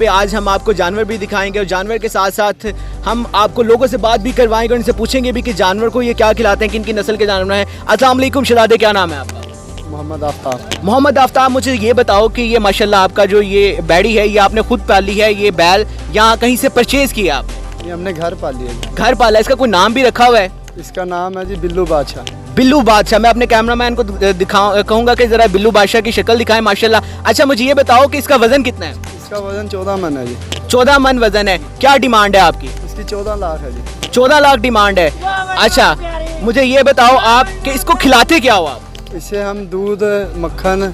पे आज हम आपको जानवर भी दिखाएंगे और जानवर के साथ साथ हम आपको लोगों से बात भी करवाएंगे और इनसे पूछेंगे भी कि जानवर को ये क्या खिलाते हैं, किन की नस्ल के जानवर हैं। अस्सलाम वालेकुम शहजादे, क्या नाम है आपका? मोहम्मद आफ्ताब। मोहम्मद आफ्ताब, मुझे ये बताओ कि ये माशाल्लाह आपका जो ये बैड़ी है ये आपने खुद पाली है, ये बैल या कहीं से परचेज किया आप? ये हमने घर पाली है। घर पाला, इसका कोई नाम भी रखा हुआ है? इसका नाम है जी बिल्लू बादशाह। बिल्लू बादशाह। मैं अपने कैमरामैन को कहूँगा कि जरा बिल्लू बादशाह की शक्ल दिखाएं माशाल्लाह। अच्छा मुझे ये बताओ कि इसका वजन कितना है? इसका वजन 14 मन है जी। 14 मन वजन है। क्या डिमांड है आपकी? इसकी 14 लाख है जी। 14 लाख डिमांड है। अच्छा मुझे ये बताओ आप कि इसको खिलाते क्या हो आप? इसे हम दूध, मक्खन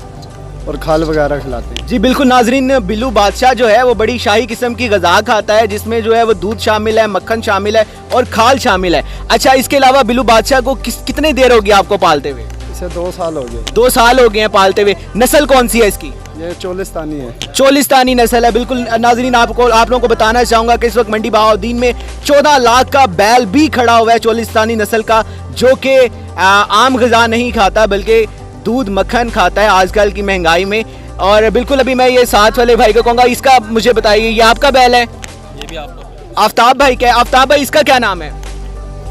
और खाल वगैरह खिलाते हैं। जी बिल्कुल नाजरीन, बिल्लू बादशाह जो है वो बड़ी शाही किस्म की गज़ा खाता है जिसमें जो है वो दूध शामिल है, मक्खन शामिल है और खाल शामिल है। अच्छा इसके अलावा बिल्लू बादशाह को कितने देर होगी आपको पालते हुए? इसे 2 साल हो गए। 2 साल हो गए हैं पालते हुए। नस्ल कौन सी है इसकी? ये चोलिस्तानी है। चोलिस्तानी नस्ल है। बिल्कुल नाजरीन, आप लोगों को बताना चाहूँगा कि इस वक्त मंडी बहाउद्दीन में 14 लाख का बैल भी खड़ा हुआ है चोलिस्तानी नस्ल का, जो कि आम गज़ा नहीं खाता बल्कि दूध मक्खन खाता है आजकल की महंगाई में। और बिल्कुल अभी मैं ये साथ वाले भाई को कहूँगा, इसका मुझे बताइए, ये आपका बैल है? ये भी आपका। आफ्ताब भाई क्या? आफ्ताब भाई इसका क्या नाम है?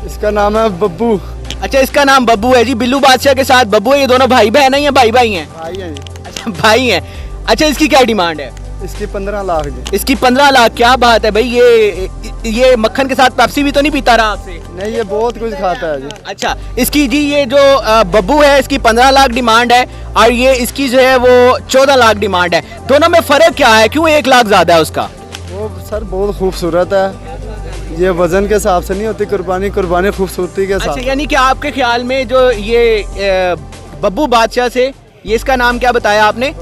इसका नाम है बब्बू। अच्छा इसका नाम बब्बू है जी। बिल्लू बादशाह के साथ बब्बू है। ये दोनों भाई बहन है या भाई भाई हैं? भाई है जी। अच्छा भाई हैं। अच्छा इसकी क्या डिमांड है? इसकी 15 लाख जी। इसकी 15 लाख। क्या बात है भाई। ये मक्खन के साथ पेप्सी भी तो नहीं पीता रहा आपसे? नहीं, ये बहुत कुछ खाता है जी। अच्छा इसकी जी ये जो बब्बू है इसकी 15 लाख डिमांड है और ये इसकी जो है वो 14 लाख डिमांड है। दोनों में फ़र्क क्या है, क्यों 1 लाख ज़्यादा है उसका? वो सर बहुत खूबसूरत है। ये वजन के हिसाब से नहीं होती, कुर्बानी खूबसूरती के अच्छा साथ। यानी कि आपके ख्याल में जो ये बब्बू बादशाह से, ये इसका नाम क्या बताया आपने?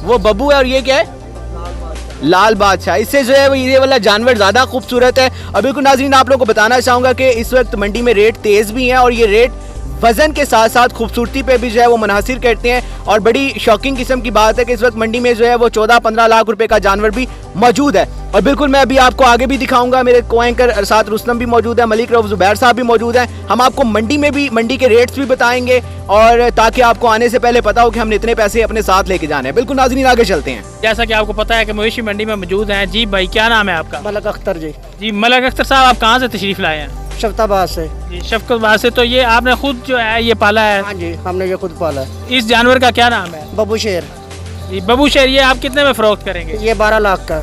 वो बब्बू है और ये क्या है? लाल बादशाह। इससे जो है वो ये वाला जानवर ज़्यादा खूबसूरत है। और बिल्कुल नाज़रीन, आप लोगों को बताना चाहूँगा कि इस वक्त मंडी में रेट तेज़ भी हैं और ये रेट वज़न के साथ साथ खूबसूरती पे भी जो है वो मुनासिर करते हैं। और बड़ी शॉकिंग किस्म की बात है कि इस वक्त मंडी में जो है वो 14-15 लाख रुपए का जानवर भी मौजूद है। और बिल्कुल मैं अभी आपको आगे भी दिखाऊंगा, मेरे को एंकर साथ रुस्तम भी मौजूद है, मलिक रऊफ ज़ुबैर साहब भी मौजूद हैं। हम आपको मंडी के रेट्स भी बताएंगे और ताकि आपको आने से पहले पता हो कि हमने इतने पैसे अपने साथ लेके जाने हैं। बिल्कुल नाज़रीन आगे चलते हैं। जैसा कि आपको पता है कि मवेशी मंडी में मौजूद हैं। जी भाई क्या नाम है आपका? मलक अख्तर जी। जी मलक अख्तर साहब, आप कहाँ से तशरीफ़ लाए हैं? शफ्ताबाद से। जी शफकतबाद से। तो ये आपने खुद जो है ये पाला है? हाँ जी, हमने ये खुद पाला है। इस जानवर का क्या नाम है? बब्बू शेर। जी बबू शेर। ये आप कितने में फ़रोख्त करेंगे? ये 12 लाख का।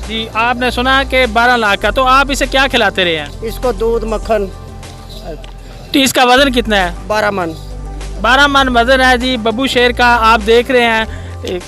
जी आपने सुना कि 12 लाख का। तो आप इसे क्या खिलाते रहे हैं? इसको दूध, मक्खन। तो इसका वज़न कितना है? 12 मन। 12 मन वज़न है जी बबू शेर का। आप देख रहे हैं